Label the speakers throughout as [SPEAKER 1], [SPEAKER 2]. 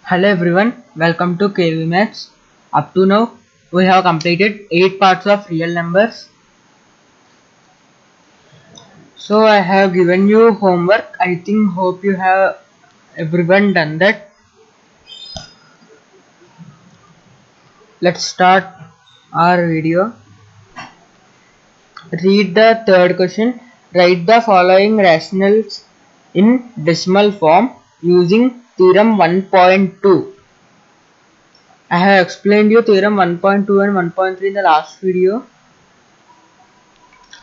[SPEAKER 1] Hello everyone, welcome to KV Maths. Up to now, we have completed 8 parts of real numbers. So I have given you homework. Hope you have everyone done that. Let's start our video. Read the third question. Write the following rationals in decimal form using theorem 1.2. I have explained you theorem 1.2 and 1.3 in the last video.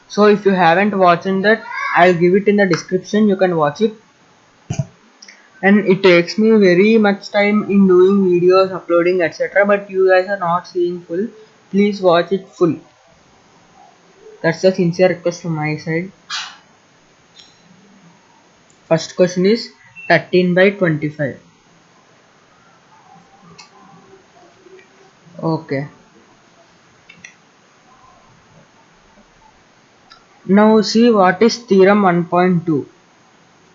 [SPEAKER 1] So if you haven't watched that, I'll give it in the description. You can watch it. And it takes me very much time in doing videos, uploading, etc. But you guys are not seeing full. Please watch it full. That's a sincere request from my side. First question is 13 by 25. Okay. Now see what is theorem 1.2.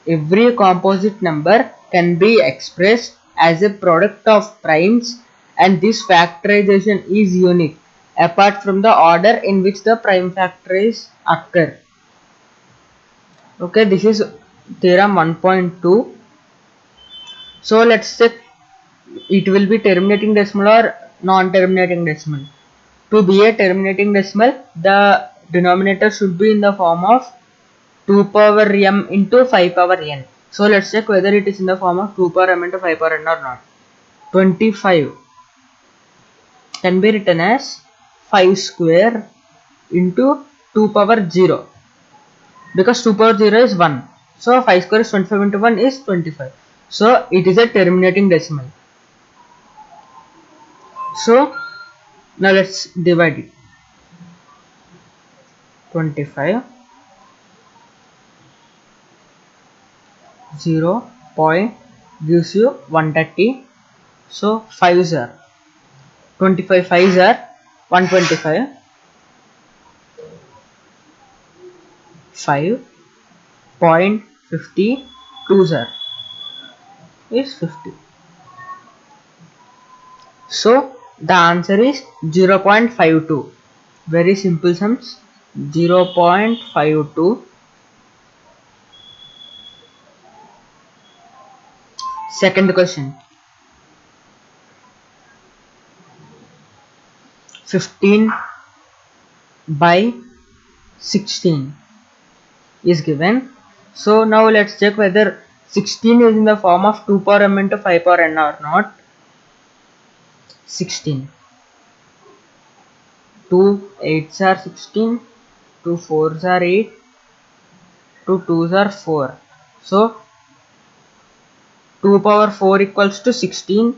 [SPEAKER 1] Every composite number can be expressed as a product of primes, and this factorization is unique apart from the order in which the prime factors occur. Okay, this is theorem 1.2. So let's check it will be terminating decimal or non-terminating decimal. To be a terminating decimal, the denominator should be in the form of 2 power m into 5 power n. So let's check whether it is in the form of 2 power m into 5 power n or not. 25 can be written as 5 square into 2 power 0, because 2 power 0 is 1. So 5 square is 25 into 1 is 25. So it is a terminating decimal. So now let's divide it. 25 0 point gives you 130. So 5s are 25, 5s are 125. 5.50 2s are is 50. So the answer is 0.52. Very simple sums. 0.52. Second question. 15 by 16 is given. So now let's check whether 16 is in the form of 2 power m into 5 power n or not. 16. 2 8s are 16. 2 4s are 8. 2 2s are 4. So 2 power 4 equals to 16.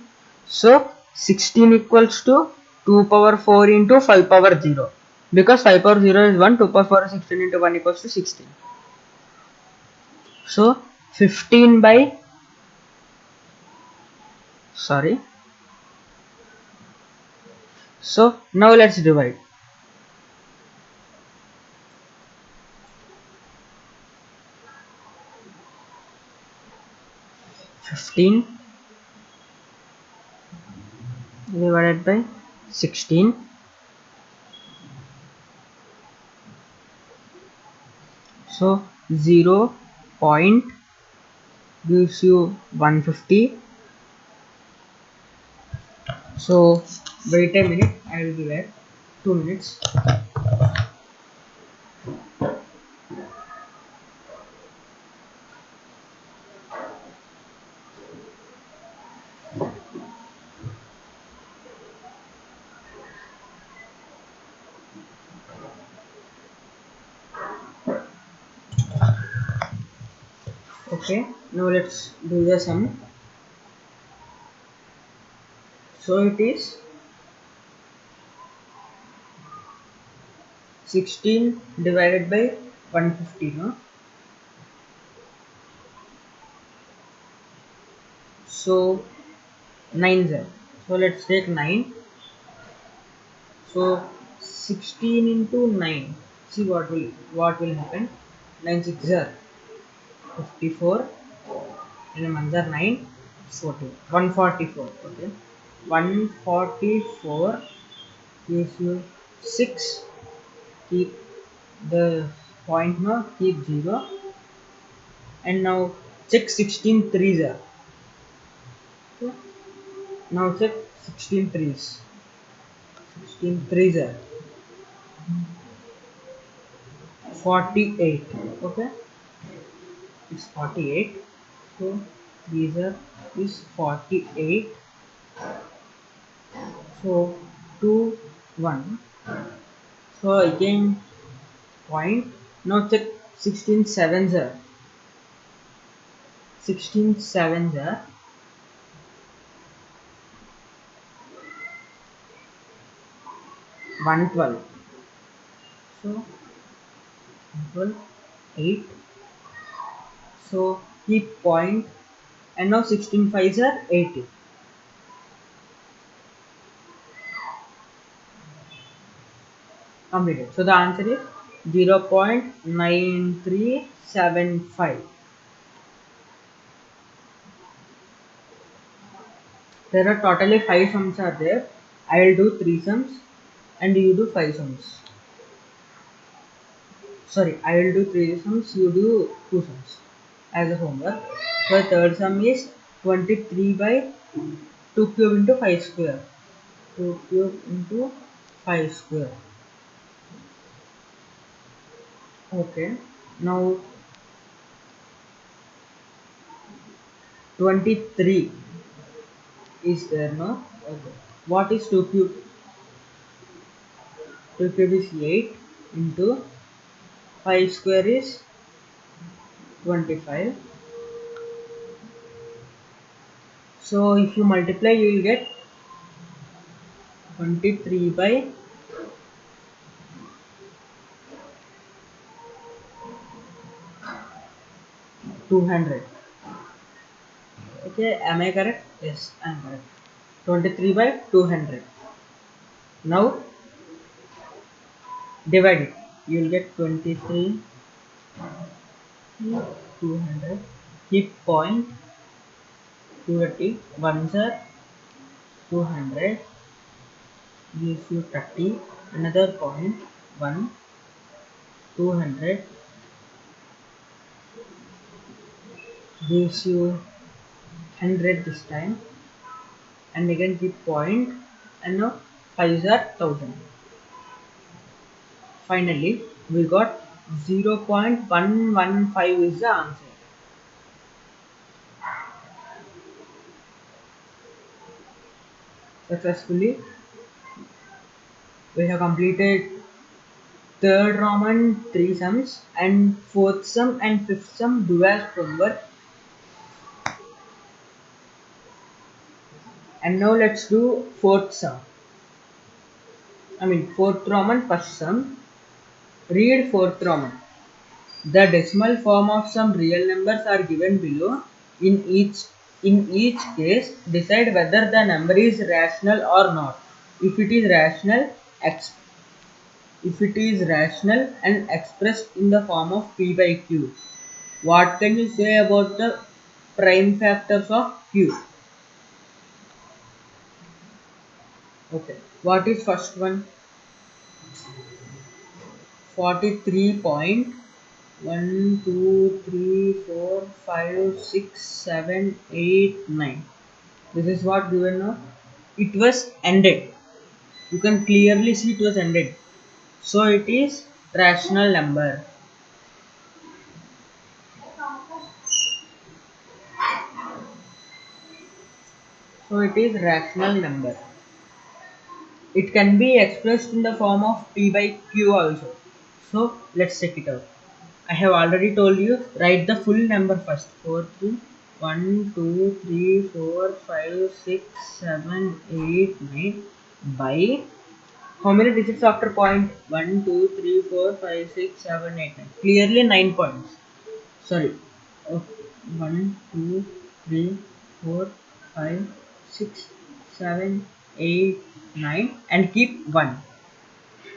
[SPEAKER 1] So 16 equals to 2 power 4 into 5 power 0. Because 5 power 0 is 1, 2 power 4 is 16 into 1 equals to 16. So 15 by, sorry. So now let's divide. 15 divided by 16. So 0 point gives you 150. So wait a minute, I will be back. 2 minutes. Okay, now let's do the sum. So it is 16 divided by 150, no? So 9 there. So let's take 9. So 16 into 9. See what will happen. 9 6 are 54 and 1 are 9. 14, 144. Okay, 144 gives you 6. Keep the point now, keep 0, and now check 16 threes are. Okay. Now check 16 threes. 16 threes are 48. Okay, it's 48. So these are is 48. So 2 1. So again point. Now check 16 sevens are 16 sevens are 112. So 112 8. So keep point, and now 16 fives are 80. Completed. So the answer is 0.9375. There are totally 5 sums are there. I will do 3 sums and you do 5 sums. Sorry, I will do 3 sums, you do 2 sums as a homework. So the third sum is 23 by 2 cube into 5 square. 2 cube into 5 square. Okay. Now 23 is there, no? Okay. What is 2 cube? 2 cube is 8 into 5 square is 25. So if you multiply, you will get 23 by 200. Okay, am I correct? Yes, I am correct. 23 by 200. Now divide it. You will get 23 200. Keep point 230. Ones are 200. Gives you 30. Another point 1 200 gives you 100 this time, and again keep point, and now 5s are 1000. Finally we got 0.115 is the answer. Successfully we have completed third Roman 3 sums, and fourth sum and fifth sum do as homework. And now let's do fourth sum. Fourth Roman first sum. Read fourth Roman. The decimal form of some real numbers are given below. In each case, decide whether the number is rational or not. If it is rational and expressed in the form of p by q, what can you say about the prime factors of q? Okay, what is first one? 43.1, 2, 3, 4, 5, 6, 7, 8, 9. This is what given now. It was ended. You can clearly see it was ended. So it is rational number. So it is rational number. It can be expressed in the form of p by q also. So let's check it out. I have already told you, write the full number first. 4 to 1, 2, 3, 4, 5, 6, 7, 8, 9 by how many digits after point? 1, 2, 3, 4, 5, 6, 7, 8, 9. Clearly 9 points. Sorry. Okay. 1, 2, 3, 4, 5, 6, 7, 8, 9 and keep 1.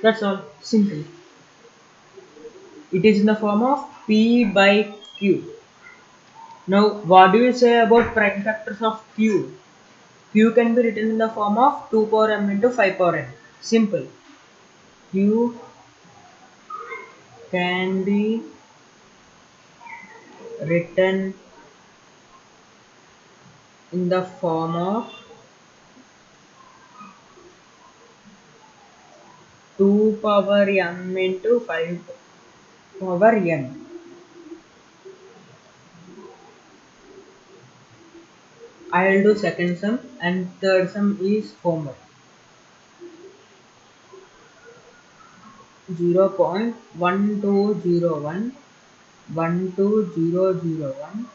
[SPEAKER 1] That's all. Simple. It is in the form of P by Q. Now, what do you say about prime factors of q? Q can be written in the form of 2 power m into 5 power n. Simple. Q can be written in the form of 2 power m into 5 power n. I will do second sum and third sum is homework. 0.1201 12001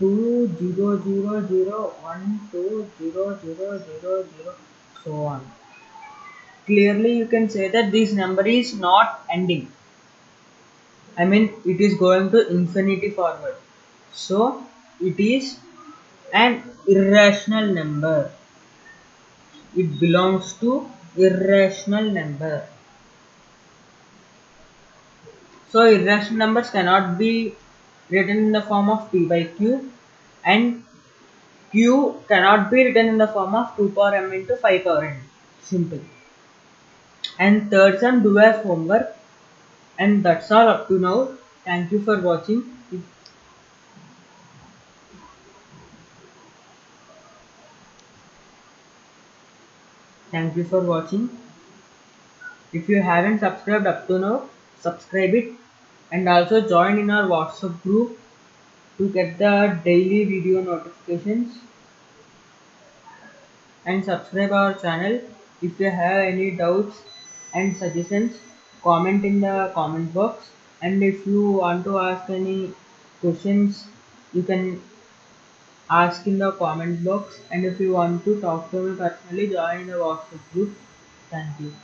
[SPEAKER 1] 200012000 so on. Clearly you can say that this number is not ending. I mean it is going to infinity forward. So it is an irrational number. It belongs to irrational number. So irrational numbers cannot be written in the form of p by q, and q cannot be written in the form of 2 power m into 5 power n. Simple. And third sum, do as homework. And that's all up to now. Thank you for watching. Thank you for watching. If you haven't subscribed up to now, subscribe it, and also join in our WhatsApp group to get the daily video notifications, and subscribe our channel. If you have any doubts and suggestions, comment in the comment box, and if you want to ask any questions, you can ask in the comment box, and if you want to talk to me personally, join the WhatsApp group. Thank you.